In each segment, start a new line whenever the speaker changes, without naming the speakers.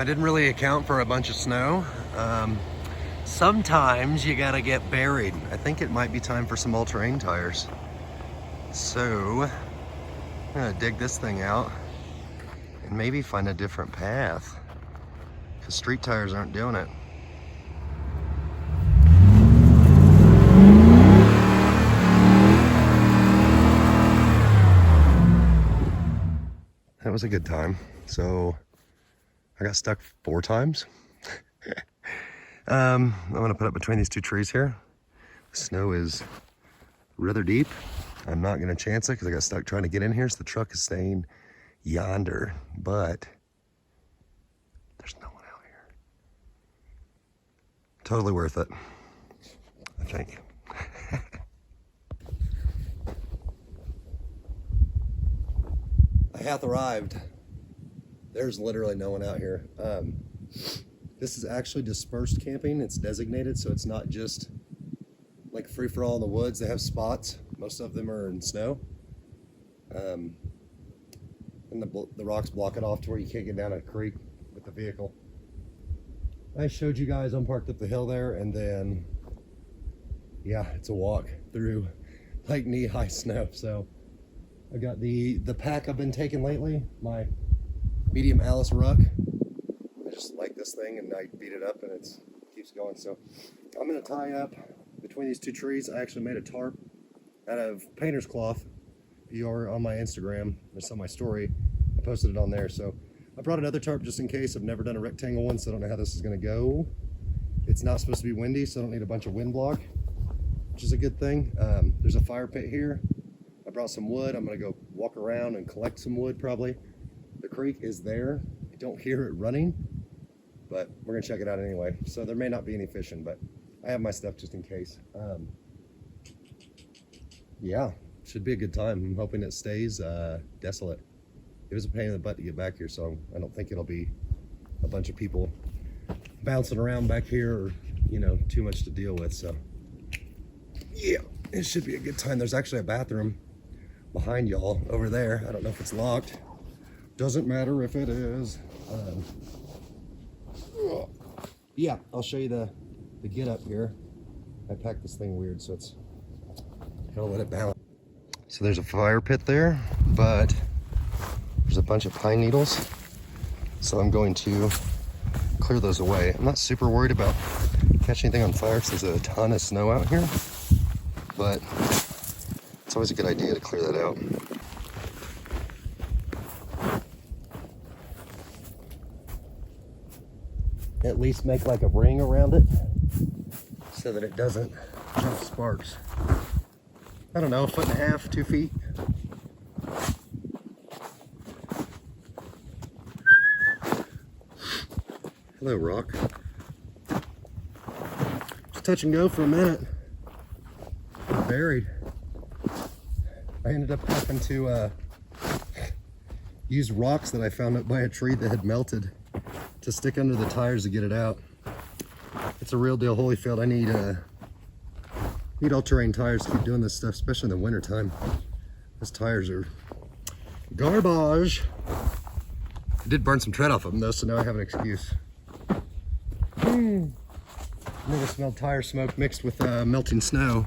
didn't really account for a bunch of snow. Sometimes you gotta get buried. I think it might be time for some all-terrain tires. So, I'm gonna dig this thing out and maybe find a different path, because street tires aren't doing it. That was a good time. So I got stuck 4 times. I'm gonna put up between these 2 trees here. The snow is rather deep. I'm not gonna chance it because I got stuck trying to get in here, so the truck is staying yonder, but there's no one out here. Totally worth it, I think. I hath arrived. There's literally no one out here. This is actually dispersed camping. It's designated, so it's not just like free for all in the woods. They have spots. Most of them are in snow. And the rocks block it off to where you can't get down a creek with the vehicle. I showed you guys, I'm parked up the hill there, and then, yeah, it's a walk through like knee-high snow. So I got the pack I've been taking lately, my medium Alice ruck. I just like this thing and I beat it up and it keeps going. So I'm gonna tie up between these 2 trees. I actually made a tarp out of painter's cloth. If you are on my Instagram, it's on my story, I posted it on there. So I brought another tarp just in case. I've never done a rectangle one, so I don't know how this is gonna go. It's not supposed to be windy, so I don't need a bunch of wind block, which is a good thing. There's a fire pit here. I brought some wood. I'm gonna go walk around and collect some wood probably. The creek is there. I don't hear it running, but we're gonna check it out anyway. So there may not be any fishing, but I have my stuff just in case. Yeah, should be a good time. I'm hoping it stays desolate. It was a pain in the butt to get back here, so I don't think it'll be a bunch of people bouncing around back here or, you know, too much to deal with. So yeah, it should be a good time. There's actually a bathroom behind y'all over there. I don't know if it's locked. Doesn't matter if it is. Yeah, I'll show you the get up here. I packed this thing weird, so it's gotta let it balance. So there's a fire pit there, but there's a bunch of pine needles. So I'm going to clear those away. I'm not super worried about catching anything on fire because there's a ton of snow out here, but it's always a good idea to clear that out. At least make like a ring around it so that it doesn't jump sparks. I don't know, 1.5 feet, 2 feet. Hello, rock. Just touch and go for a minute. Buried. I ended up having to use rocks that I found up by a tree that had melted to stick under the tires to get it out. It's a real deal, Holyfield. I need all-terrain tires to keep doing this stuff, especially in the winter time. Those tires are garbage. I did burn some tread off of them though, so now I have an excuse. Never smelled tire smoke mixed with melting snow.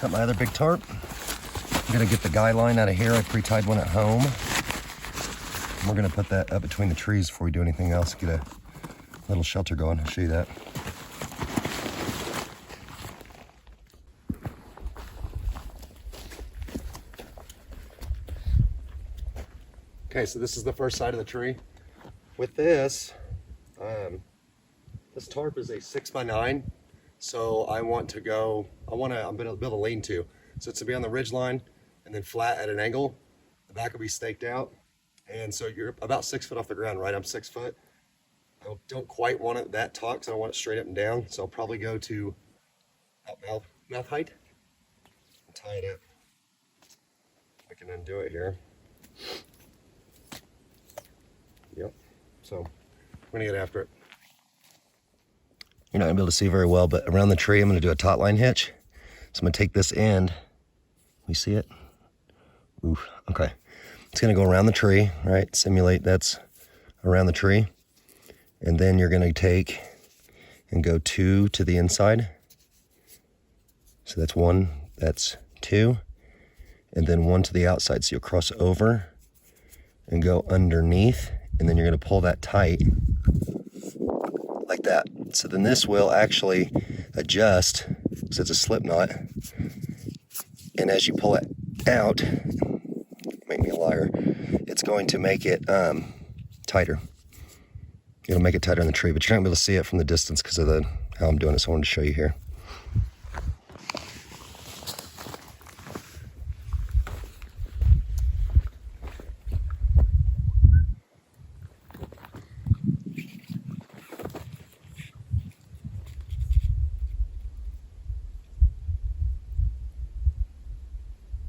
Got my other big tarp. I'm gonna get the guy line out of here. I pre-tied one at home. And we're gonna put that up between the trees before we do anything else. Get a little shelter going. I'll show you that. Okay, so this is the first side of the tree. With this, this tarp is a 6x9. So I'm gonna build a lean-to. So it's to be on the ridge line and then flat at an angle. The back will be staked out. And so you're about 6 foot off the ground, right? I'm 6 foot. I don't quite want it that taut because I want it straight up and down. So I'll probably go to mouth height and tie it up. I can undo it here. Yep. So we're gonna get after it. You're not gonna be able to see very well, but around the tree, I'm gonna do a taut line hitch. So I'm gonna take this end. You see it? Ooh, okay. It's gonna go around the tree, right? Simulate that's around the tree. And then you're gonna take and go 2 to the inside. So that's 1, that's 2. And then 1 to the outside. So you'll cross over and go underneath. And then you're gonna pull that tight like that. So then this will actually adjust, because it's a slip knot. And as you pull it out, make me a liar, it's going to make it tighter. It'll make it tighter in the tree, but you're not gonna be able to see it from the distance because of how I'm doing it, so I wanted to show you here.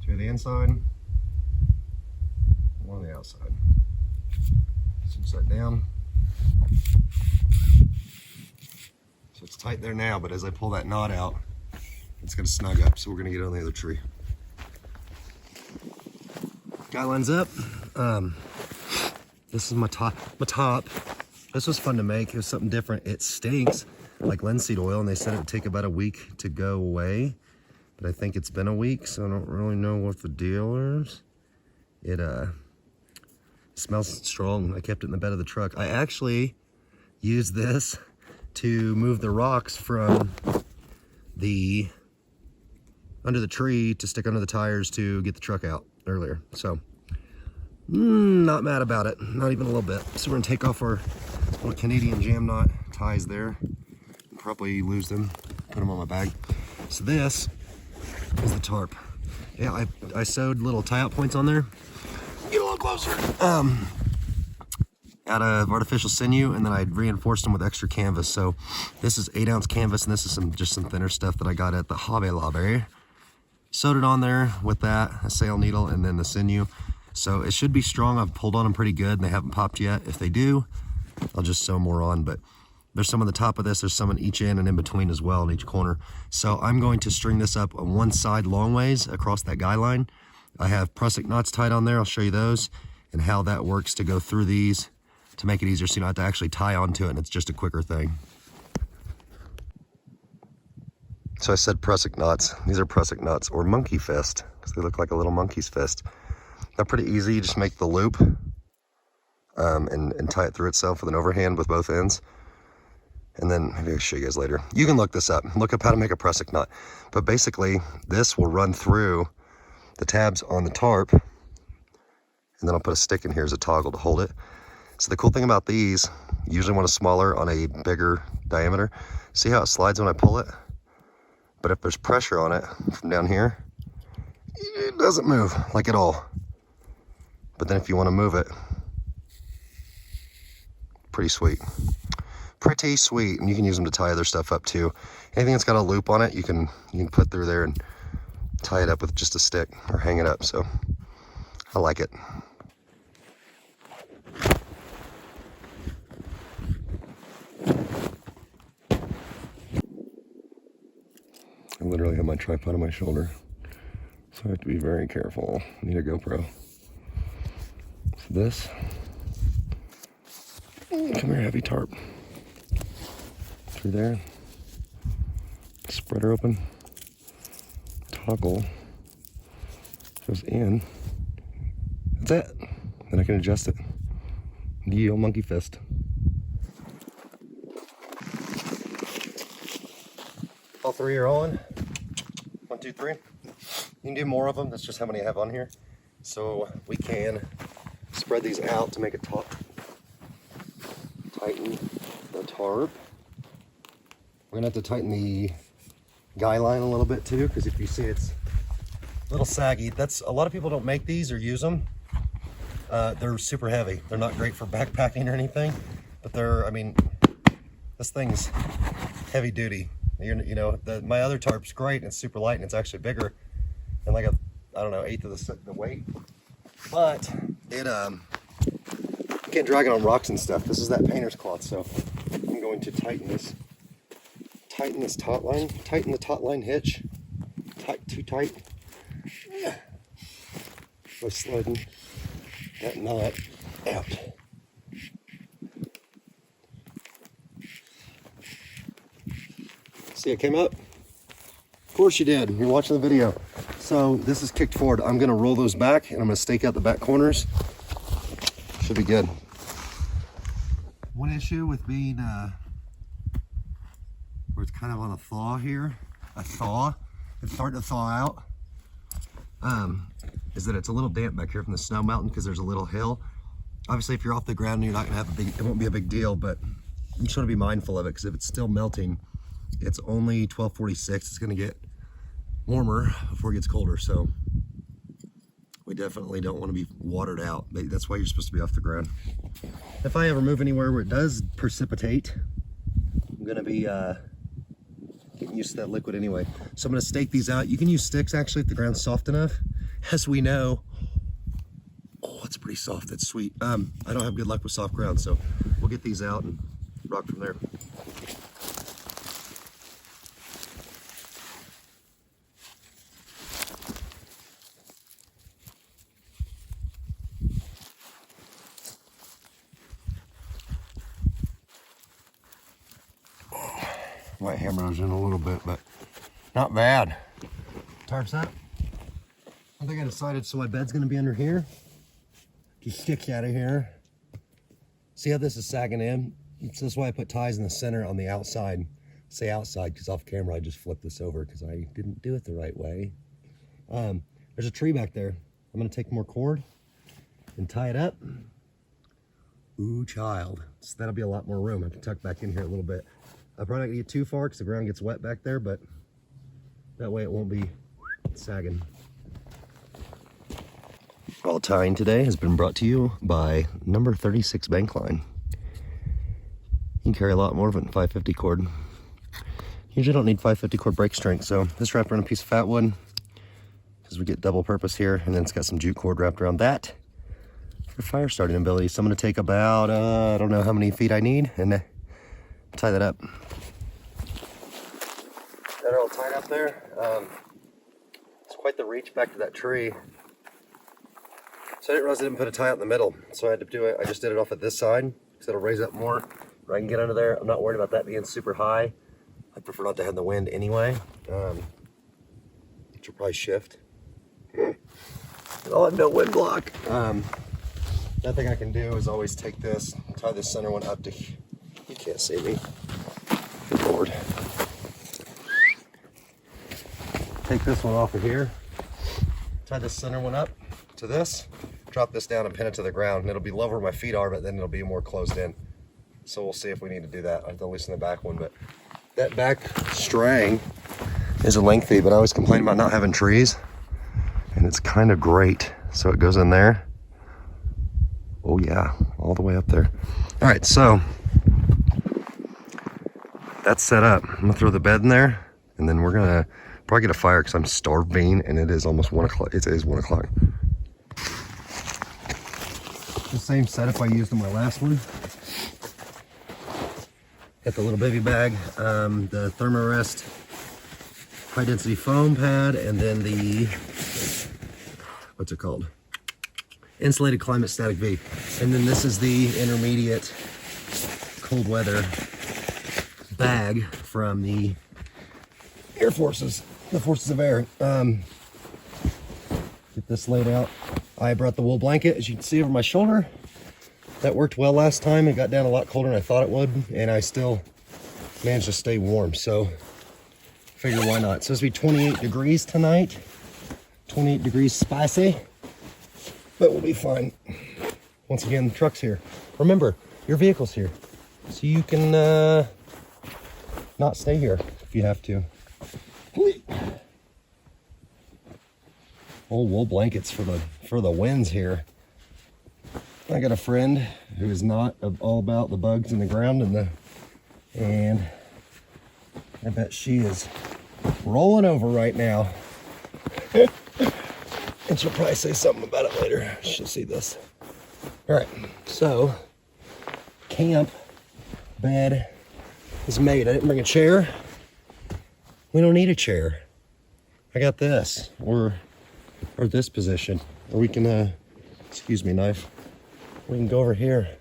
To the inside, 1 on the outside. Switch that down. So it's tight there now, but as I pull that knot out, it's gonna snug up. So we're gonna get on the other tree. Guy lines up. This is my top. This was fun to make. It was something different. It stinks like linseed oil, and they said it would take about a week to go away. But I think it's been a week, so I don't really know what the deal is. It smells strong. I kept it in the bed of the truck. I actually used this to move the rocks from under the tree to stick under the tires to get the truck out earlier. So, not mad about it, not even a little bit. So we're gonna take off our little Canadian jam knot ties there, and probably lose them, put them on my bag. So this is the tarp. Yeah, I sewed little tie-out points on there. Get a little closer. Out of artificial sinew, and then I reinforced them with extra canvas. So this is 8-ounce canvas, and this is just some thinner stuff that I got at the Hobby Lobby. Sewed it on there with that, a sail needle, and then the sinew. So it should be strong. I've pulled on them pretty good, and they haven't popped yet. If they do, I'll just sew more on, but there's some on the top of this, there's some on each end and in between as well, in each corner. So I'm going to string this up on one side long ways across that guy line. I have prusik knots tied on there. I'll show you those and how that works to go through these to make it easier so you don't have to actually tie onto it, and it's just a quicker thing. So I said prusik knots. These are prusik knots, or monkey fist, because they look like a little monkey's fist. They're pretty easy. You just make the loop and tie it through itself with an overhand with both ends. And then maybe I'll show you guys later. You can look this up. Look up how to make a prusik knot. But basically, this will run through the tabs on the tarp, and then I'll put a stick in here as a toggle to hold it. So the cool thing about these, you usually want a smaller on a bigger diameter. See how it slides when I pull it? But if there's pressure on it from down here, it doesn't move like at all. But then if you want to move it, pretty sweet. Pretty sweet. And you can use them to tie other stuff up too. Anything that's got a loop on it, you can put through there and tie it up with just a stick or hang it up. So I like it. I literally have my tripod on my shoulder, so I have to be very careful. I need a GoPro. So this, come here, heavy tarp. Through there, spread her open, toggle, goes in, that's it. Then I can adjust it. The old monkey fist. All three are on. 1, 2, 3. You can do more of them. That's just how many I have on here. So we can spread these out to make it taut. Tighten the tarp. We're gonna have to tighten the guy line a little bit too, because if you see it's a little saggy. That's a lot of people don't make these or use them. They're super heavy. They're not great for backpacking or anything. but they're, I mean, this thing's heavy duty. You know, my other tarp's great and it's super light and it's actually bigger and like I don't know, eighth of the weight. But it you can't drag it on rocks and stuff. This is that painter's cloth, so I'm going to tighten this taut line, tighten the taut line hitch. Too tight. By sliding that knot out. See, it came up? Of course you did. You're watching the video. So this is kicked forward. I'm gonna roll those back and I'm gonna stake out the back corners. Should be good. One issue with being where it's kind of on a thaw here, it's starting to thaw out, is that it's a little damp back here from the snow melting because there's a little hill. Obviously, if you're off the ground, you're not gonna have it won't be a big deal, but you just want to be mindful of it because if it's still melting, it's only 12:46. It's gonna get warmer before it gets colder, so we definitely don't want to be watered out. That's why you're supposed to be off the ground. If I ever move anywhere where it does precipitate, I'm gonna be getting used to that liquid anyway. So I'm gonna stake these out. You can use sticks actually if the ground's soft enough. As we know, oh, it's pretty soft, that's sweet. I don't have good luck with soft ground, so we'll get these out and rock from there. Might hammer those in a little bit, but not bad. Tarp's up. I think I decided, so my bed's gonna be under here. Just stick you out of here. See how this is sagging in? So that's why I put ties in the center on the outside. I say outside because off camera I just flipped this over because I didn't do it the right way. There's a tree back there. I'm gonna take more cord and tie it up. Ooh, child. So that'll be a lot more room. I have to tuck back in here a little bit. I'm probably not gonna get too far because the ground gets wet back there, but that way it won't be sagging. All tying today has been brought to you by number 36 bank line. You can carry a lot more of it in 550 cord. Usually don't need 550 cord brake strength, so this wrapped around a piece of fat wood because we get double purpose here, and then it's got some jute cord wrapped around that for fire starting ability. So I'm gonna take about, I don't know how many feet I need, and tie that up. That are all tied up there. It's quite the reach back to that tree. So I didn't realize I didn't put a tie out in the middle. So I had to do it, I just did it off at this side because it'll raise up more. I can get under there. I'm not worried about that being super high. I prefer not to have the wind anyway. Which will probably shift. I'll have no wind block. That thing I can do is always take this, tie this center one up to, you can't see me. Good Lord. Take this one off of here, tie this center one up to this, drop this down and pin it to the ground, and it'll be lower where my feet are, but then it'll be more closed in. So we'll see if we need to do that. I have to loosen the back one, but that back strang is a lengthy, but I always complain about not having trees, and it's kind of great. So it goes in there. Oh yeah, all the way up there. All right, so that's set up. I'm gonna throw the bed in there, and then we're gonna probably get a fire because I'm starving, and it is almost 1 o'clock. It is 1 o'clock. The same setup I used in my last one. Got the little baby bag, the Thermarest high density foam pad, and then the, what's it called? Insulated Climate Static V. And then this is the intermediate cold weather bag from the Air Forces, the Forces of Air. Get this laid out. I brought the wool blanket, as you can see, over my shoulder. That worked well last time. It got down a lot colder than I thought it would, and I still managed to stay warm, so figure why not. It's supposed to be 28 degrees tonight. 28 degrees spicy, but we'll be fine. Once again, the truck's here. Remember, your vehicle's here, so you can not stay here if you have to. Old wool blankets for the winds here. I got a friend who is not all about the bugs in the ground and I bet she is rolling over right now. And she'll probably say something about it later. She'll see this. All right, so camp bed is made. I didn't bring a chair. We don't need a chair. I got this, or this position, or we can, excuse me, knife. We can go over here.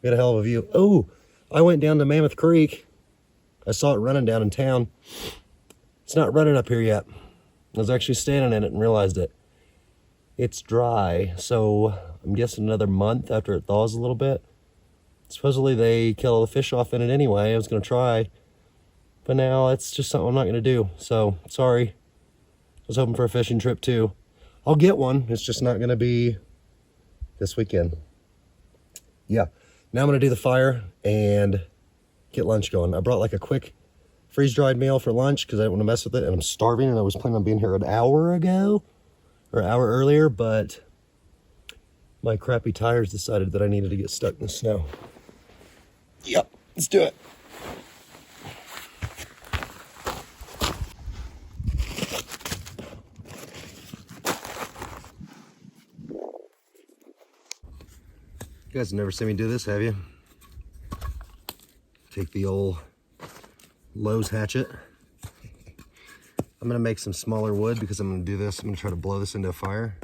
We got a hell of a view. Oh, I went down to Mammoth Creek. I saw it running down in town. It's not running up here yet. I was actually standing in it and realized it. It's dry, so I'm guessing another month after it thaws a little bit. Supposedly they kill all the fish off in it anyway. I was gonna try, but now it's just something I'm not gonna do. So sorry. I was hoping for a fishing trip too. I'll get one. It's just not gonna be this weekend. Yeah. Now I'm gonna do the fire and get lunch going. I brought like a quick freeze-dried meal for lunch because I didn't want to mess with it, and I'm starving, and I was planning on being here an hour ago or an hour earlier, but my crappy tires decided that I needed to get stuck in the snow. Yep, let's do it. You guys have never seen me do this, have you? Take the old Lowe's hatchet. I'm gonna make some smaller wood because I'm gonna do this. I'm gonna try to blow this into a fire.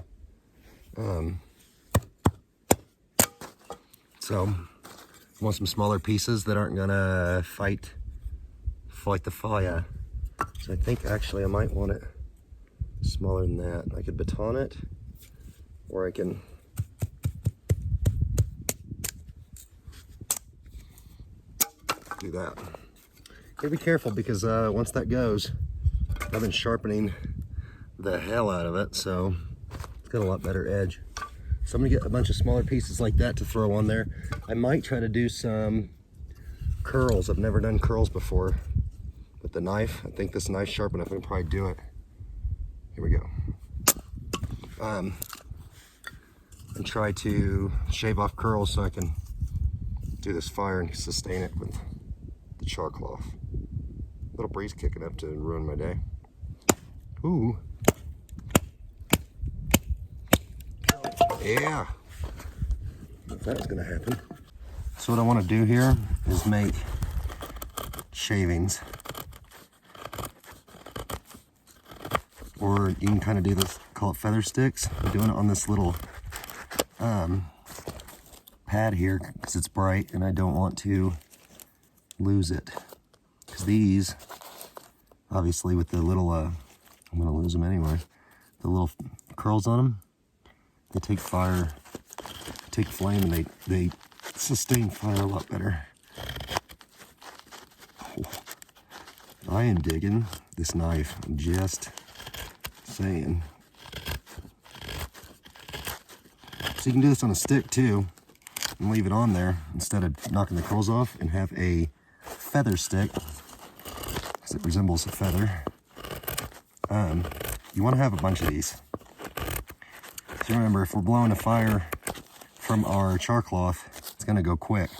So I want some smaller pieces that aren't gonna fight the fire. So I think actually I might want it smaller than that. I could baton it, or I can do that. Gotta be careful because once that goes, I've been sharpening the hell out of it, so it's got a lot better edge. So I'm gonna get a bunch of smaller pieces like that to throw on there. I might try to do some curls. I've never done curls before with the knife. I think this knife's sharp enough. I can probably do it. Here we go. And try to shave off curls so I can do this fire and sustain it with the char cloth. Little breeze kicking up to ruin my day. Ooh. Yeah. That was gonna happen. So what I want to do here is make shavings. Or you can kind of do this, call it feather sticks. I'm doing it on this little pad here because it's bright and I don't want to lose it. Because these, obviously with the little, I'm going to lose them anyway, the little curls on them, they take fire, take flame, and they sustain fire a lot better. Oh, I am digging this knife, I'm just saying. So you can do this on a stick too, and leave it on there instead of knocking the curls off, and have a feather stick, because it resembles a feather. You want to have a bunch of these. So remember, if we're blowing a fire from our char cloth, it's going to go quick.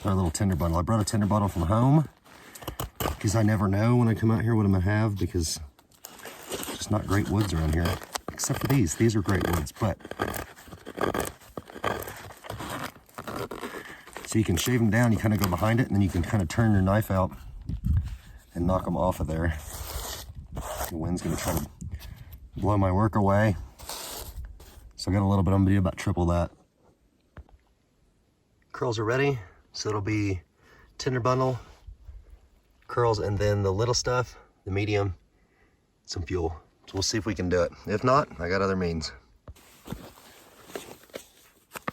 Our little tinder bottle. I brought a tinder bottle from home because I never know when I come out here what I'm going to have, because it's just not great woods around here. Except for these. These are great woods, but so you can shave them down, you kind of go behind it, and then you can kind of turn your knife out and knock them off of there. The wind's going to try to blow my work away. So I got a little bit, I'm going to do about triple that. Curls are ready, so it'll be tinder bundle, curls, and then the little stuff, the medium, some fuel. So we'll see if we can do it. If not, I got other means.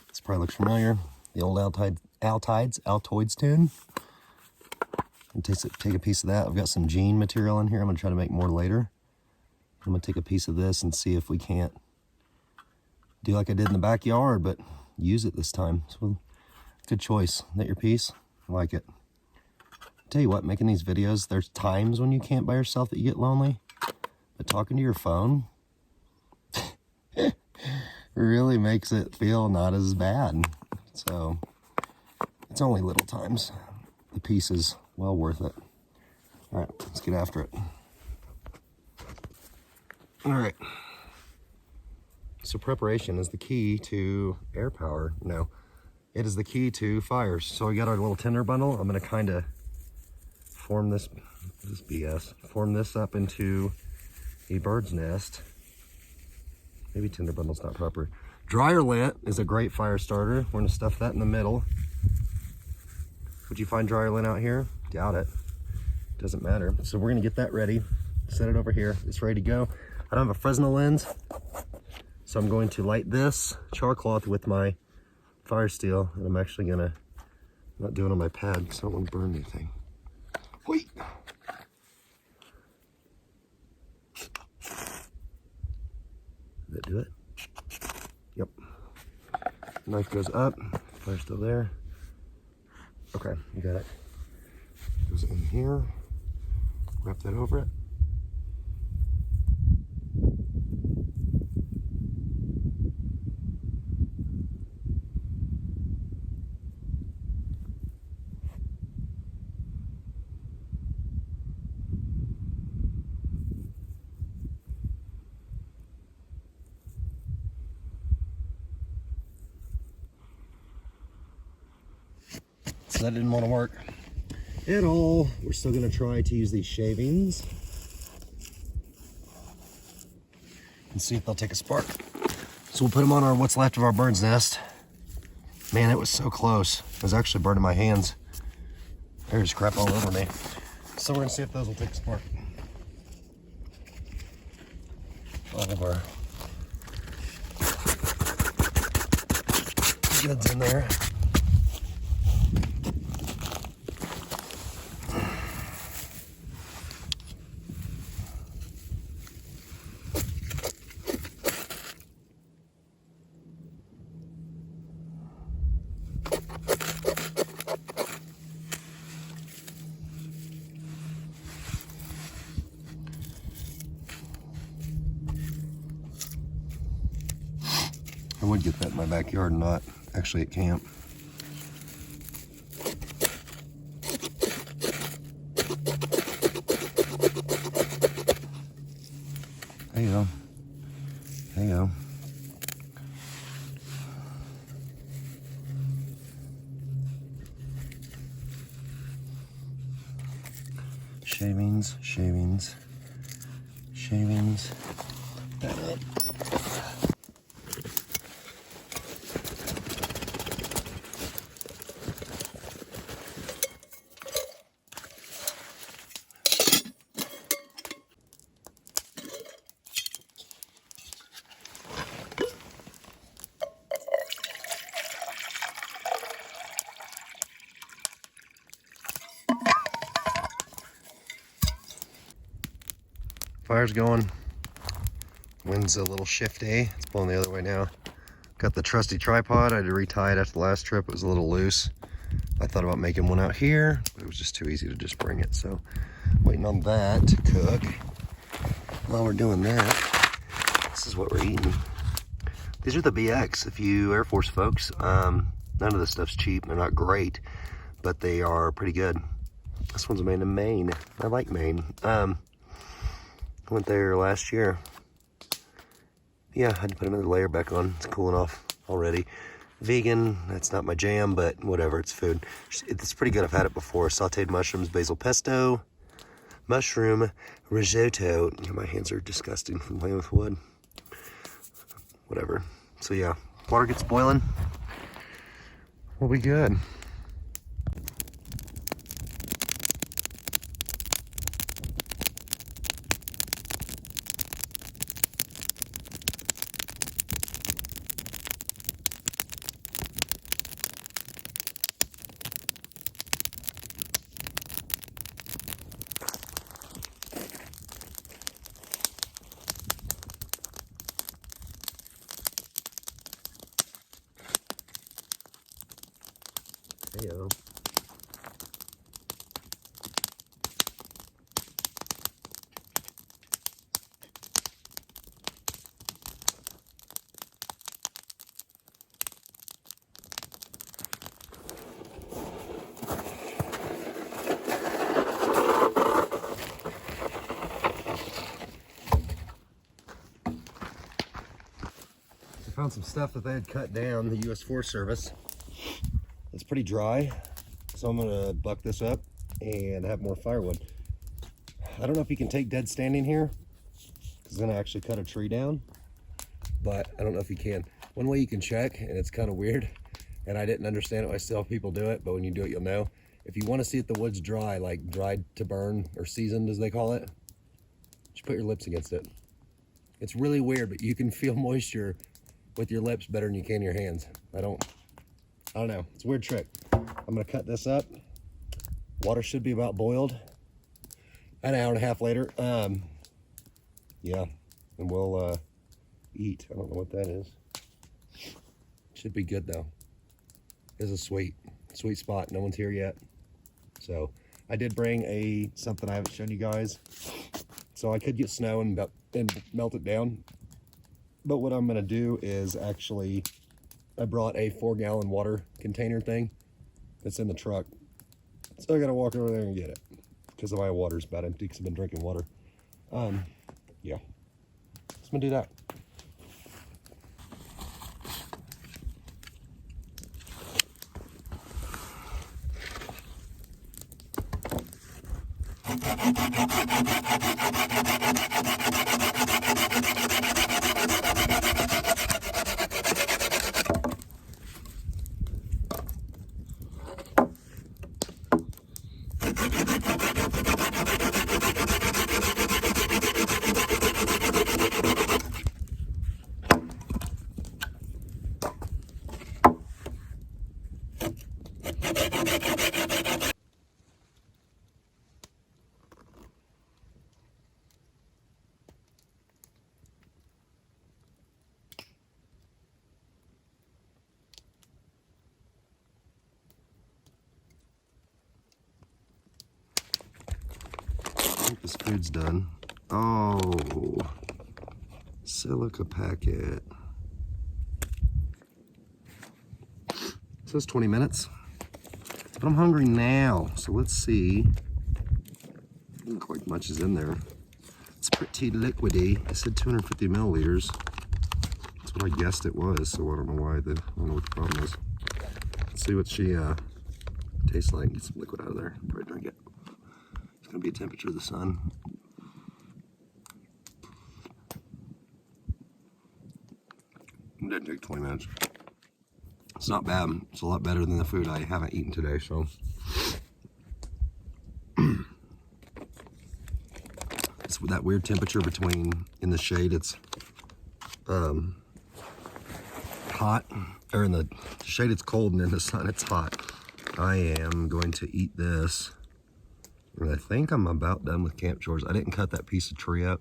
This probably looks familiar. The old Altoids tune. And take a piece of that. I've got some jean material in here. I'm going to try to make more later. I'm going to take a piece of this and see if we can't do like I did in the backyard, but use it this time. So, good choice. Is that your piece? I like it. Tell you what, making these videos, there's times when you camp by yourself that you get lonely, but talking to your phone really makes it feel not as bad. So It's only little times. The piece is well worth it. All right, let's get after it. All right. So preparation is the key to air power. No, it is the key to fires. So we got our little tinder bundle. I'm gonna kind of form this BS. Form this up into a bird's nest. Maybe tinder bundle's not proper. Dryer lint is a great fire starter. We're gonna stuff that in the middle. Would you find dryer lint out here? Doubt it. Doesn't matter. So we're gonna get that ready. Set it over here. It's ready to go. I don't have a Fresnel lens, so I'm going to light this char cloth with my fire steel, and I'm actually gonna, I'm not doing it on my pad because I don't want to burn anything. Wait. Did that do it? Yep. Knife goes up, fire's still there. Okay, you got it. Goes in here, wrap that over it. So that didn't want to work at all. We're still going to try to use these shavings and see if they'll take a spark. So we'll put them on our what's left of our bird's nest. Man, it was so close. It was actually burning my hands. There's crap all over me. So we're going to see if those will take a spark. All of our goods in there. I would get that in my backyard and not actually at camp. There you go. There you go. Shavings, shavings, shavings. That up. Fire's going. Wind's a little shifty. It's blowing the other way now. Got the trusty tripod. I had to retie it after the last trip. It was a little loose. I thought about making one out here, but it was just too easy to just bring it. So waiting on that to cook. While we're doing that, this is what we're eating. These are the BX, if you Air Force folks. None of this stuff's cheap. They're not great, but they are pretty good. This one's made in Maine. I like Maine. I went there last year. Yeah, I had to put another layer back on. It's cooling off already. Vegan, that's not my jam, but whatever, it's food. It's pretty good. I've had it before. Sauteed mushrooms, basil pesto, mushroom risotto. My hands are disgusting from playing with wood. Whatever. So yeah, water gets boiling. We'll be good. Heyo. found some stuff that they had cut down, the U.S. Forest Service. It's pretty dry, so I'm gonna buck this up and have more firewood. I don't know if you can take dead standing here, because it's gonna actually cut a tree down, but I don't know if you can. One way you can check, and it's kind of weird, and I didn't understand it, I still have people do it, but when you do it, you'll know. If you want to see if the wood's dry, like dried to burn, or seasoned as they call it, just put your lips against it. It's really weird, but you can feel moisture with your lips better than you can your hands. I don't know, it's a weird trick. I'm gonna cut this up. Water should be about boiled. An hour and a half later, yeah, and we'll eat. I don't know what that is. Should be good though. This is a sweet spot. No one's here yet. So I did bring something I haven't shown you guys. So I could get snow and melt it down. But what I'm gonna do is actually, I brought a 4-gallon water container thing that's in the truck. So I gotta walk over there and get it, because my water's about empty because I've been drinking water. Yeah, so I'm gonna do that. I think this food's done. Oh, silica packet. It says 20 minutes, but I'm hungry now. So let's see. Doesn't look like much is in there. It's pretty liquidy. It said 250 milliliters. That's what I guessed it was. So I don't know why. I don't know what the problem is. Let's see what she tastes like. Get some liquid out of there. Probably drink it. It's gonna be a temperature of the sun. It didn't take 20 minutes. It's not bad. It's a lot better than the food I haven't eaten today, so. It's that weird temperature between, in the shade it's hot, or in the shade it's cold, and in the sun it's hot. I am going to eat this. And I think I'm about done with camp chores. I didn't cut that piece of tree up,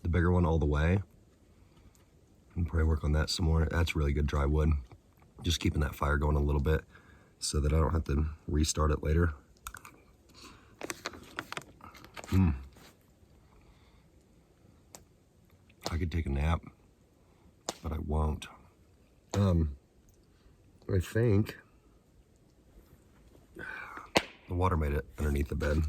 the bigger one, all the way. I'll probably work on that some more. That's really good dry wood. Just keeping that fire going a little bit so that I don't have to restart it later. I could take a nap, but I won't. I think the water made it underneath the bed.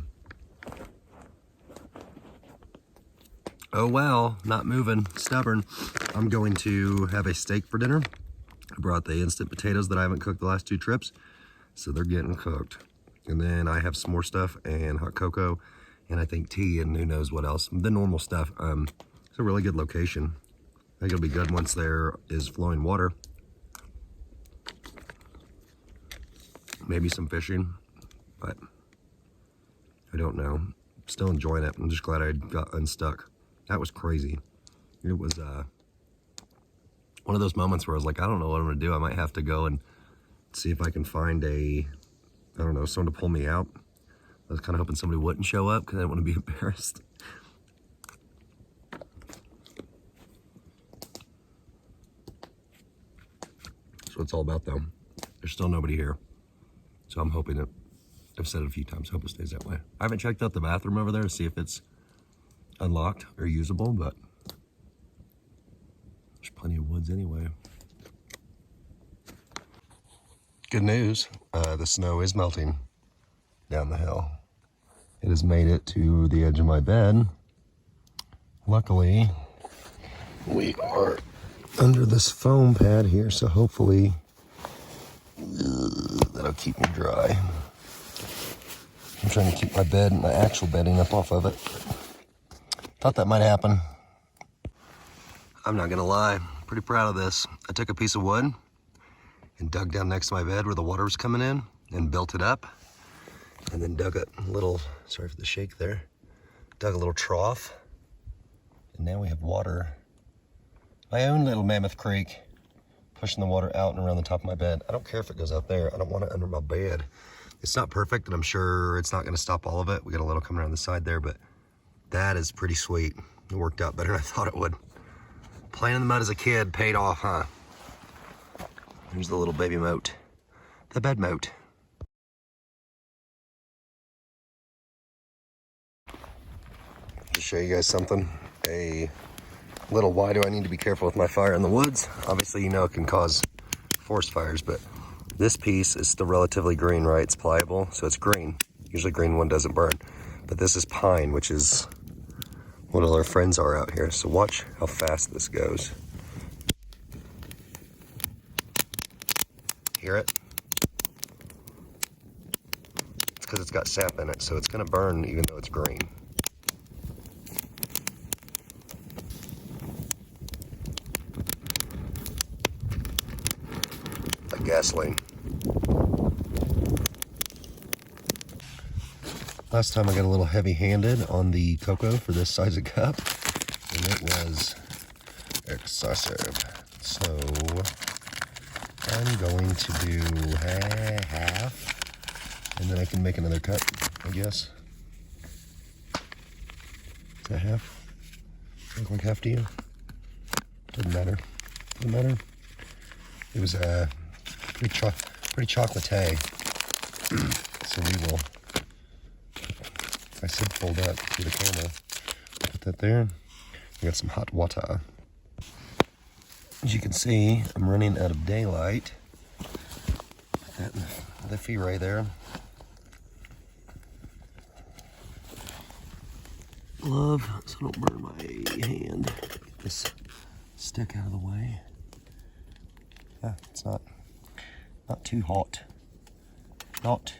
Oh well, not moving, stubborn. I'm going to have a steak for dinner. I brought the instant potatoes that I haven't cooked the last 2 trips, so they're getting cooked. And then I have some more stuff and hot cocoa, and I think tea and who knows what else. The normal stuff. It's a really good location. I think it'll be good once there is flowing water. Maybe some fishing, but I don't know. Still enjoying it. I'm just glad I got unstuck. That was crazy. It was one of those moments where I was like, I don't know what I'm gonna do. I might have to go and see if I can find I don't know, someone to pull me out. I was kind of hoping somebody wouldn't show up because I didn't want to be embarrassed. That's what it's all about though. There's still nobody here. So I'm hoping that, I've said it a few times, hope it stays that way. I haven't checked out the bathroom over there to see if it's unlocked or usable, but there's plenty of woods anyway. Good news, the snow is melting down the hill. It has made it to the edge of my bed. Luckily, we are under this foam pad here, so hopefully that'll keep me dry. I'm trying to keep my actual bedding up off of it. Thought that might happen. I'm not gonna lie, pretty proud of this. I took a piece of wood and dug down next to my bed where the water was coming in and built it up, and then dug a little, sorry for the shake there, dug a little trough, and now we have water. My own little Mammoth Creek, pushing the water out and around the top of my bed. I don't care if it goes out there. I don't want it under my bed. It's not perfect, and I'm sure it's not gonna stop all of it. We got a little coming around the side there, but that is pretty sweet. It worked out better than I thought it would. Playing in the mud as a kid paid off, huh? Here's the little baby moat, the bed moat. To show you guys something, a little why do I need to be careful with my fire in the woods? Obviously, you know it can cause forest fires, but this piece is still relatively green, right? It's pliable, so it's green. Usually green one doesn't burn, but this is pine, which is what all our friends are out here. So watch how fast this goes. Hear it? It's because it's got sap in it, so it's gonna burn even though it's green. Like gasoline. Last time I got a little heavy-handed on the cocoa for this size of cup, and it was excessive. So I'm going to do half, and then I can make another cup, I guess. Is that half? Look like half to you? Doesn't matter. Doesn't matter. It was pretty chocolatey. So we will, I said fold up to the camera. Put that there. We got some hot water. As you can see, I'm running out of daylight. Put that in the fee right there. Glove, so I don't burn my hand. Get this stick out of the way. Yeah, it's not too hot. Not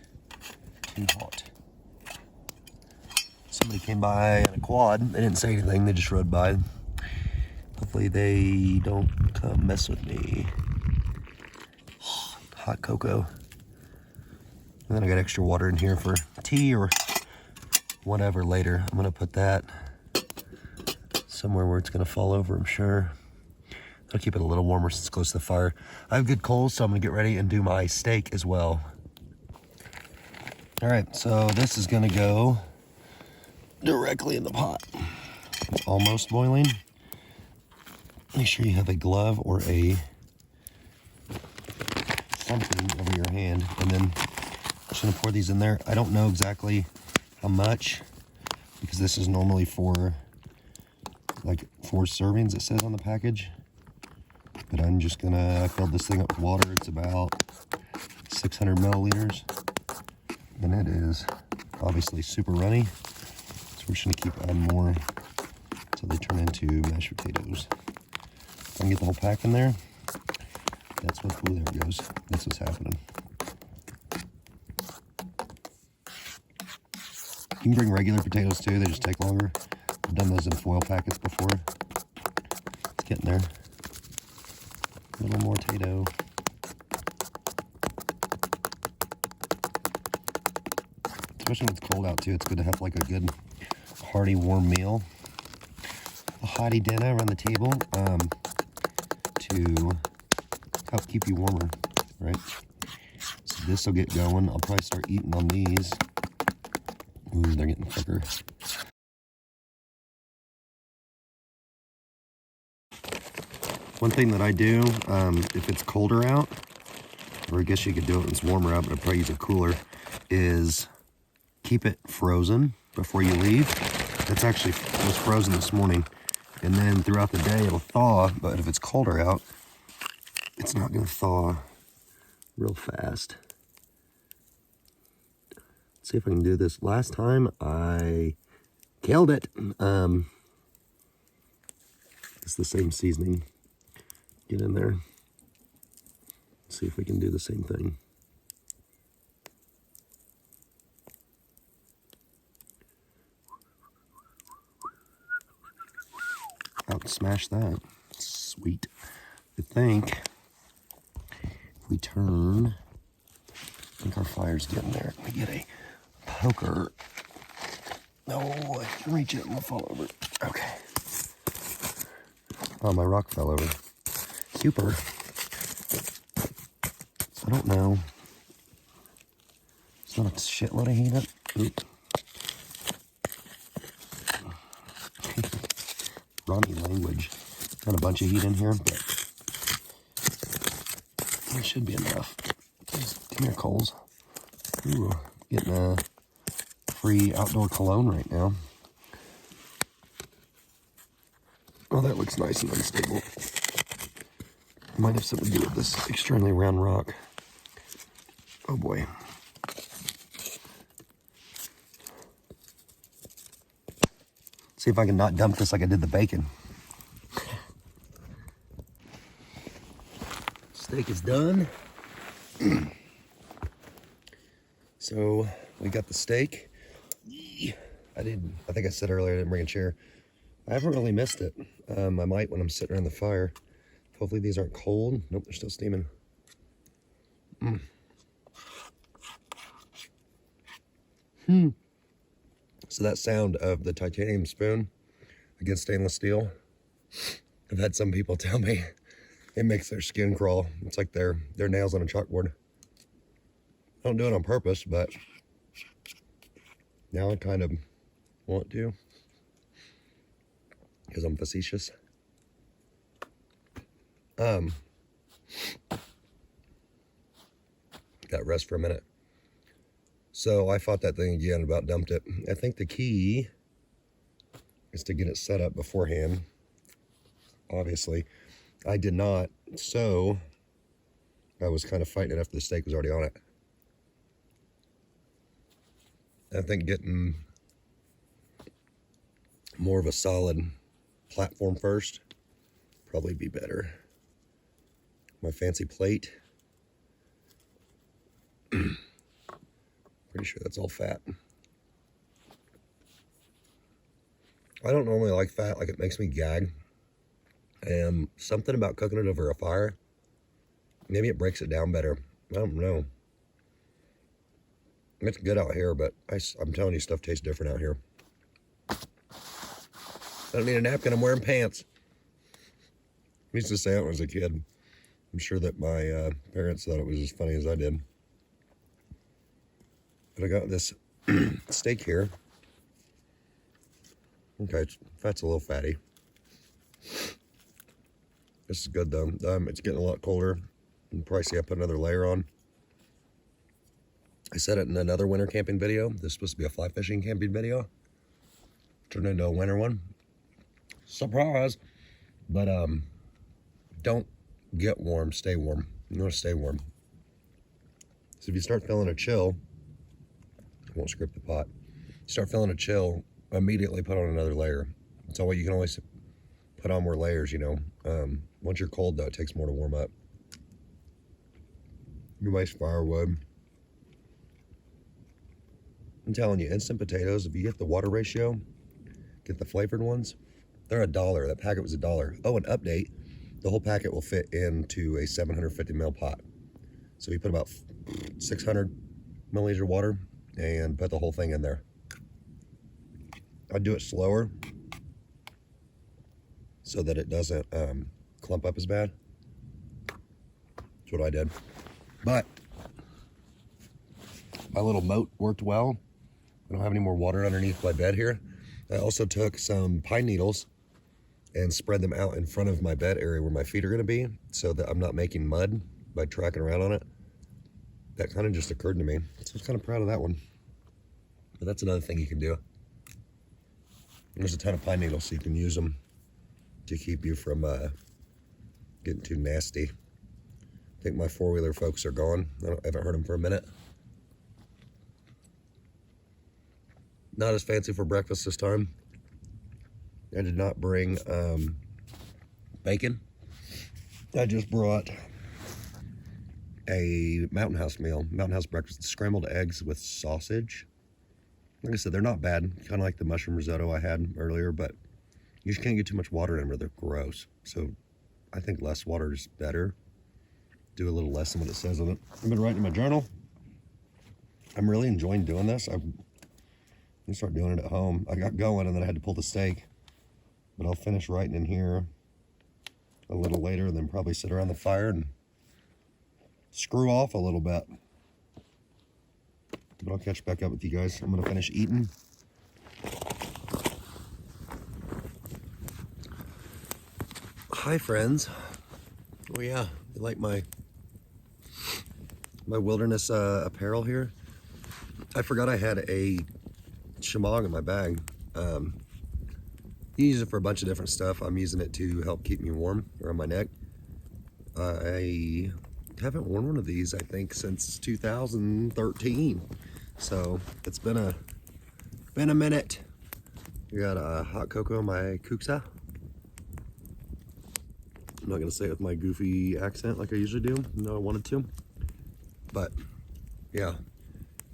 too hot. Somebody came by on a quad. They didn't say anything, they just rode by. Hopefully they don't come mess with me. Hot cocoa. And then I got extra water in here for tea or whatever later. I'm gonna put that somewhere where it's gonna fall over, I'm sure. I'll keep it a little warmer since it's close to the fire. I have good coals, so I'm gonna get ready and do my steak as well. All right, so this is gonna go directly in the pot. It's almost boiling. Make sure you have a glove or a something over your hand, and then I'm just gonna pour these in there. I don't know exactly how much, because this is normally for like 4 servings, it says on the package. But I'm just gonna fill this thing up with water. It's about 600 milliliters. And it is obviously super runny. So we're just gonna keep adding more until they turn into mashed potatoes. If I can get the whole pack in there, that's what, ooh, there it goes. That's what's happening. You can bring regular potatoes too, they just take longer. I've done those in foil packets before. It's getting there. A little more potato. Especially when it's cold out too, it's good to have like a good hearty warm meal. A hearty dinner around the table to help keep you warmer, right? So this will get going. I'll probably start eating on these. Ooh, they're getting thicker. One thing that I do, if it's colder out, or I guess you could do it when it's warmer out, but I'd probably use a cooler, is keep it frozen before you leave. It's actually was frozen this morning, and then throughout the day it'll thaw, but if it's colder out, it's not gonna thaw real fast. Let's see if I can do this. Last time I killed it. It's the same seasoning. Get in there. See if we can do the same thing. Out, smash that. Sweet. I think if we turn, I think our fire's getting there. We get a poker. No, I can reach it and we'll fall over. Okay. Oh, my rock fell over. Super. I don't know. It's not a shitload of heat up. Oop. Ronnie language. Got a bunch of heat in here, but there should be enough. Please, come here, Coles. Ooh, getting a free outdoor cologne right now. Oh, that looks nice and unstable. Might have something to do with this extremely round rock. Oh boy. See if I can not dump this like I did the bacon. Steak is done. So we got the steak. I think I said earlier I didn't bring a chair. I haven't really missed it. I might when I'm sitting around the fire. Hopefully these aren't cold. Nope, they're still steaming. So that sound of the titanium spoon against stainless steel, I've had some people tell me it makes their skin crawl. It's like their nails on a chalkboard. I don't do it on purpose, but now I kind of want to because I'm facetious. Got rest for a minute. So I fought that thing again, about dumped it. I think the key is to get it set up beforehand. Obviously, I did not, so I was kind of fighting it after the steak was already on it. I think getting more of a solid platform first probably be better. My fancy plate. Pretty sure that's all fat. I don't normally like fat, like it makes me gag. And something about cooking it over a fire, maybe it breaks it down better. I don't know. It's good out here, but I'm telling you, stuff tastes different out here. I don't need a napkin, I'm wearing pants. I used to say it when I was a kid. I'm sure that my parents thought it was as funny as I did. But I got this steak here. Okay, fat's a little fatty. This is good though. It's getting a lot colder and pricey. I put another layer on. I said it in another winter camping video. This is supposed to be a fly fishing camping video. Turned into a winter one. Surprise! But don't get warm, stay warm. You want to stay warm. So if you start feeling a chill, I won't script the pot. Start feeling a chill, immediately put on another layer. It's all you can always put on more layers, you know. Once you're cold though, it takes more to warm up. Nice firewood. I'm telling you, instant potatoes, if you get the water ratio, get the flavored ones, they're $1. That packet was $1. Oh, an update, the whole packet will fit into a 750 ml pot. So you put about 600 milliliters of water and put the whole thing in there. I'd do it slower so that it doesn't clump up as bad. That's what I did. But my little moat worked well. I don't have any more water underneath my bed here. I also took some pine needles and spread them out in front of my bed area where my feet are going to be so that I'm not making mud by tracking around on it. That kind of just occurred to me. So I was kind of proud of that one. But that's another thing you can do. There's a ton of pine needles, so you can use them to keep you from getting too nasty. I think my four-wheeler folks are gone. I haven't heard them for a minute. Not as fancy for breakfast this time. I did not bring bacon. I just brought a Mountain House meal, Mountain House breakfast, scrambled eggs with sausage. Like I said, they're not bad, kind of like the mushroom risotto I had earlier, but you just can't get too much water in them or they're gross. So I think less water is better. Do a little less than what it says on it. I've been writing in my journal. I'm really enjoying doing this. I'm gonna start doing it at home. I got going and then I had to pull the steak, but I'll finish writing in here a little later and then probably sit around the fire and screw off a little bit. But I'll catch back up with you guys. I'm gonna finish eating. Hi friends. Oh yeah, you like my wilderness apparel here? I forgot I had a shemagh in my bag. You use it for a bunch of different stuff. I'm using it to help keep me warm around my neck. I haven't worn one of these, I think, since 2013. So it's been a minute. We got a hot cocoa in my kuksa. I'm not gonna say it with my goofy accent like I usually do. No, I wanted to. But yeah,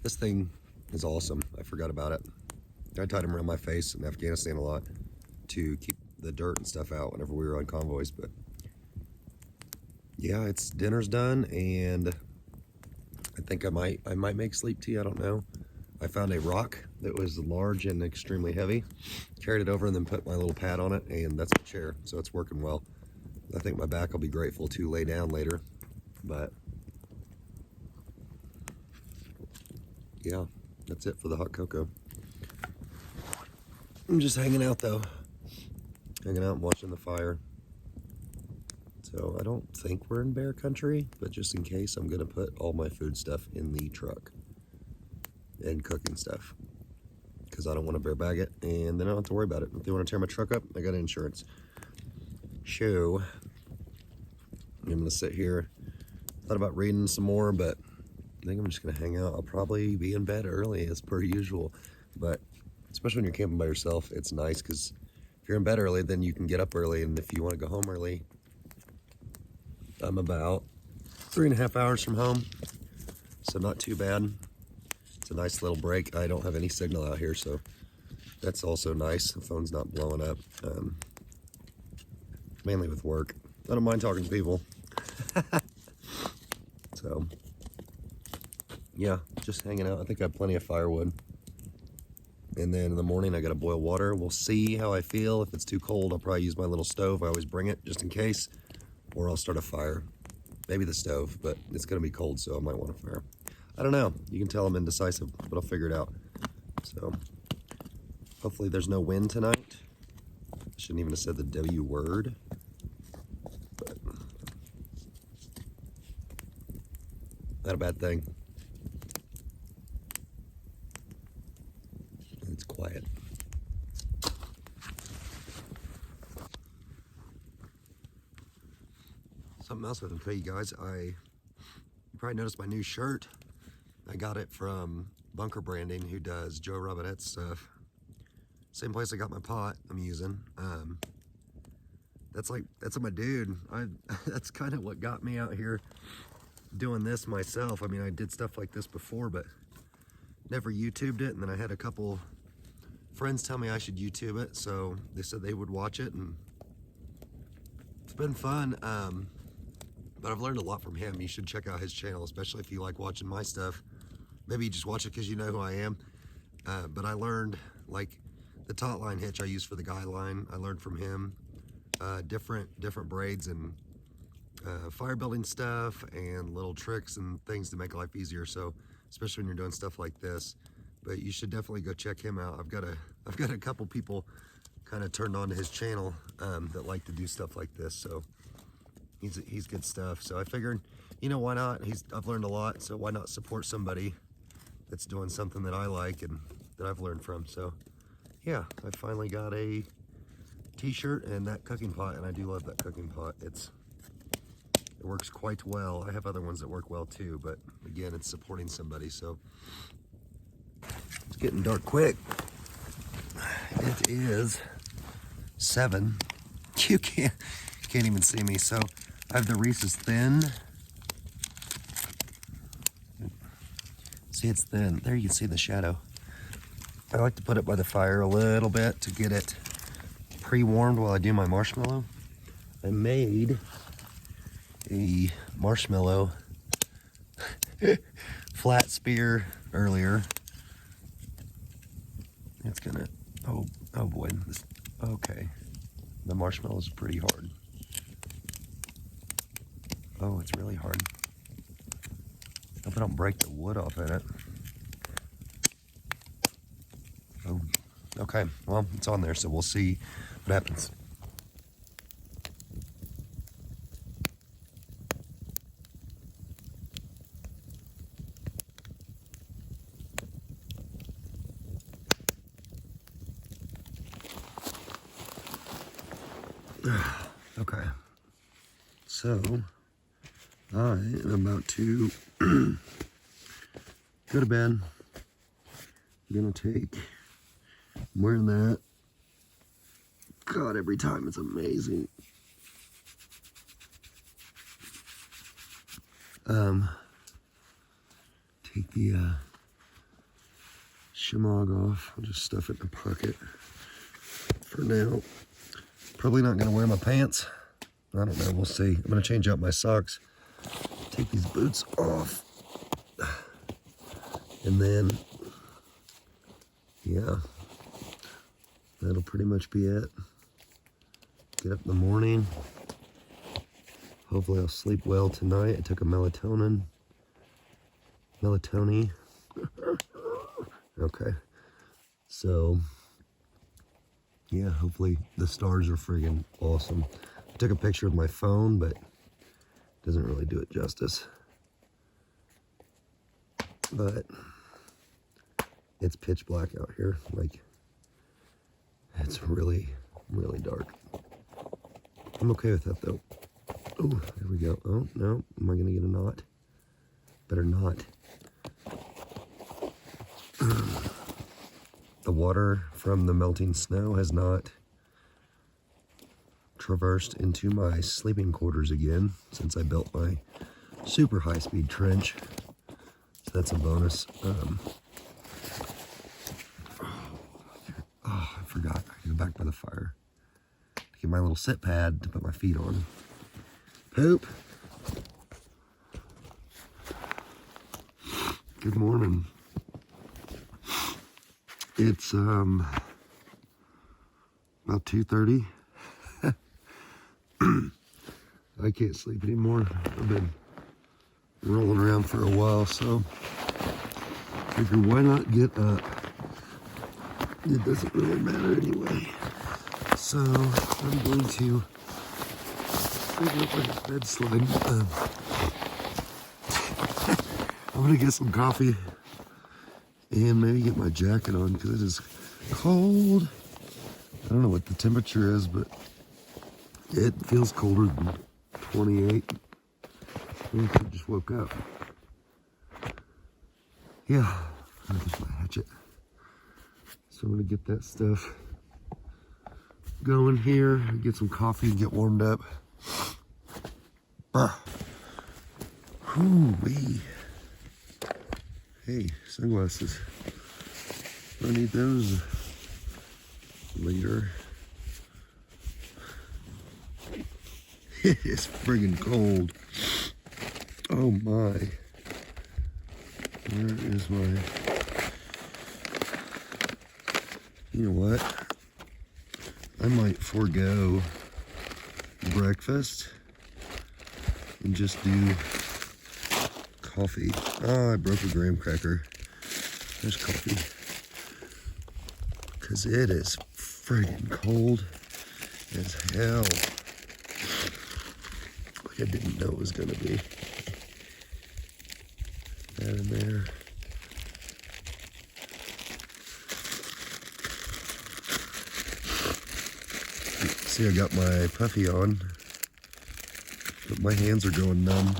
this thing is awesome. I forgot about it. I tied them around my face in Afghanistan a lot to keep the dirt and stuff out whenever we were on convoys. But yeah, it's dinner's done, and I think I might make sleep tea. I don't know. I found a rock that was large and extremely heavy, carried it over, and then put my little pad on it, and that's my chair. So it's working well. I think my back will be grateful to lay down later. But yeah, that's it for the hot cocoa. I'm just hanging out though. Hanging out and watching the fire. So I don't think we're in bear country, but just in case, I'm gonna put all my food stuff in the truck and cooking stuff, because I don't want to bear bag it, and then I don't have to worry about it. If they want to tear my truck up, I got insurance. So I'm gonna sit here. Thought about reading some more, but I think I'm just gonna hang out. I'll probably be in bed early as per usual, but especially when you're camping by yourself, it's nice because if you're in bed early, then you can get up early, and if you want to go home early, I'm about 3.5 hours from home, so not too bad. It's a nice little break. I don't have any signal out here, so that's also nice. The phone's not blowing up, mainly with work. I don't mind talking to people. So yeah, just hanging out. I think I have plenty of firewood. And then in the morning I gotta boil water. We'll see how I feel. If it's too cold, I'll probably use my little stove. I always bring it just in case, or I'll start a fire. Maybe the stove, but it's gonna be cold, so I might want a fire. I don't know. You can tell I'm indecisive, but I'll figure it out. So hopefully there's no wind tonight. I shouldn't even have said the W word. But not a bad thing. It's quiet. Something else I can tell you guys, you probably noticed my new shirt. I got it from Bunker Branding, who does Joe Robinette's stuff. Same place I got my pot I'm using. That's my dude. That's kind of what got me out here doing this myself. I mean, I did stuff like this before, but never YouTubed it. And then I had a couple friends tell me I should YouTube it, so they said they would watch it, and it's been fun. But I've learned a lot from him. You should check out his channel, especially if you like watching my stuff. Maybe you just watch it because you know who I am. But I learned, like, the taut line hitch I use for the guy line, I learned from him. Different braids and fire building stuff and little tricks and things to make life easier. So especially when you're doing stuff like this. But you should definitely go check him out. I've got a couple people kind of turned on to his channel that like to do stuff like this. So he's good stuff. So I figured, you know, why not? I've learned a lot, so why not support somebody that's doing something that I like and that I've learned from. So yeah, I finally got a t-shirt and that cooking pot, and I do love that cooking pot. It works quite well. I have other ones that work well too, but again, it's supporting somebody. So it's getting dark quick. It is 7. You can't even see me. So I have the Reese's Thin. See, it's thin. There you can see the shadow. I like to put it by the fire a little bit to get it pre-warmed while I do my marshmallow. I made a marshmallow flat spear earlier. It's gonna, oh boy, okay. The marshmallow is pretty hard. Oh, it's really hard. Hope I don't break the wood off in it. Oh, okay, well, it's on there, so we'll see what happens. Okay, so I am about to go to bed. I'm gonna take, I'm wearing that. God, every time it's amazing. Take the shemagh off. I'll just stuff it in the pocket for now. Probably not gonna wear my pants. I don't know, we'll see. I'm gonna change out my socks. Take these boots off. And then, yeah, that'll pretty much be it. Get up in the morning. Hopefully I'll sleep well tonight. I took a melatonin. Okay. So, yeah, hopefully the stars are friggin' awesome. I took a picture with my phone, but it doesn't really do it justice. But it's pitch black out here. Like, it's really, really dark. I'm okay with that though. Oh, there we go. Oh, no. Am I gonna get a knot? Better not. The water from the melting snow has not traversed into my sleeping quarters again since I built my super high-speed trench. So that's a bonus. I forgot. I can go back by the fire to get my little sit pad to put my feet on. Poop. Good morning. It's about 2:30. I can't sleep anymore. I've been rolling around for a while, so figure why not get up? It doesn't really matter anyway. So I'm going to figure out my bed slide. I'm gonna get some coffee and maybe get my jacket on because it is cold. I don't know what the temperature is, but it feels colder than 28. I just woke up. Yeah, there's my hatchet. So I'm gonna get that stuff going here, get some coffee and get warmed up. Whoo-wee. Hey, sunglasses. I need those later. It's friggin' cold. Oh my. Where is my... You know what? I might forego breakfast and just do coffee. Oh, I broke a graham cracker. There's coffee. Because it is friggin' cold as hell. Like I didn't know it was gonna be. That in there. See, I got my puffy on, but my hands are going numb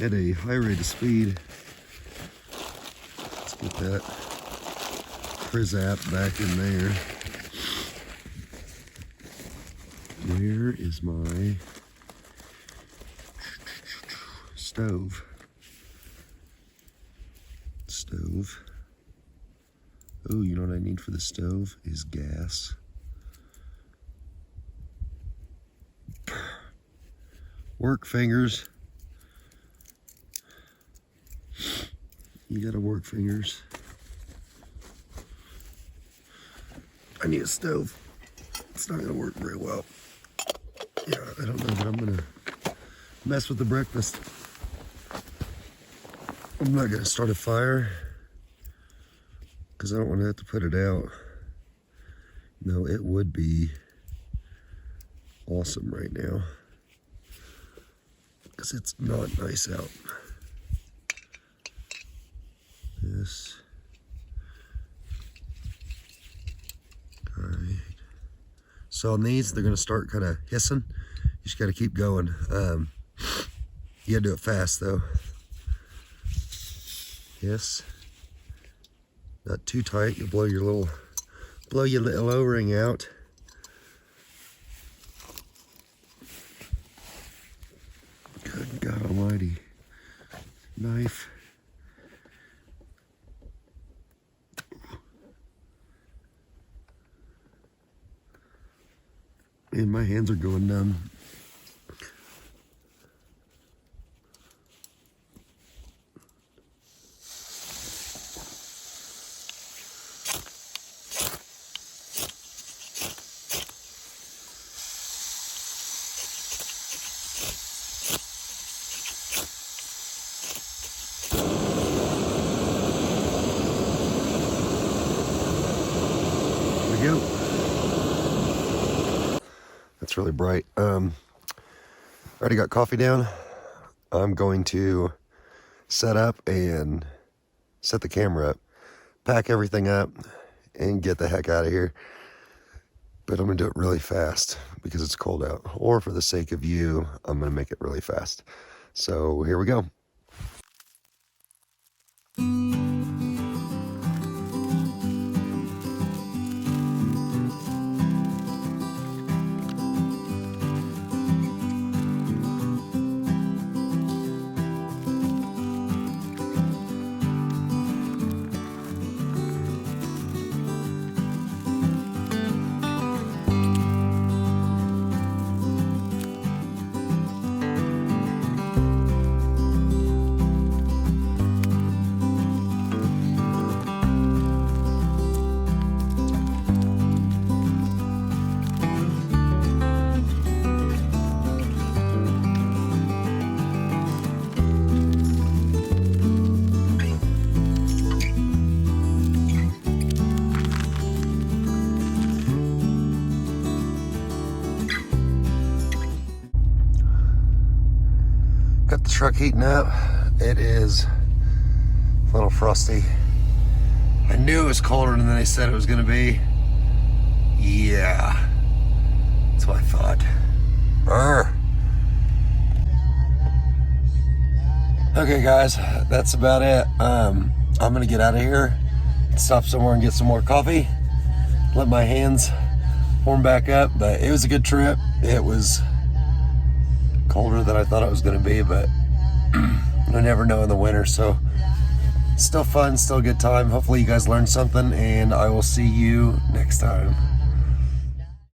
at a high rate of speed. Let's get that Prizap back in there. Where is my stove. Oh, you know what I need for the stove is gas. Work fingers. You gotta work fingers. I need a stove. It's not gonna work very well. Yeah, I don't know, but I'm gonna mess with the breakfast. I'm not gonna start a fire because I don't want to have to put it out. No, it would be awesome right now because it's not nice out. This. All right. So on these, they're gonna start kind of hissing. You just gotta keep going. You gotta do it fast though. Yes. Not too tight. You'll blow your little O-ring out. Good God Almighty. Knife. And my hands are going numb. There we go. That's really bright. Already got coffee down. I'm going to set up and set the camera up, pack everything up, and get the heck out of here. But I'm gonna do it really fast because it's cold out. Or for the sake of you, I'm gonna make it really fast. So here we go. Got the truck heating up. It is a little frosty. I knew it was colder than they said it was gonna be. Yeah, that's what I thought. Arr. Okay guys, that's about it. I'm gonna get out of here, stop somewhere and get some more coffee, let my hands warm back up. But it was a good trip. It was colder than I thought it was going to be, but you never know in the winter. So still fun, still a good time. Hopefully you guys learned something, and I will see you next time.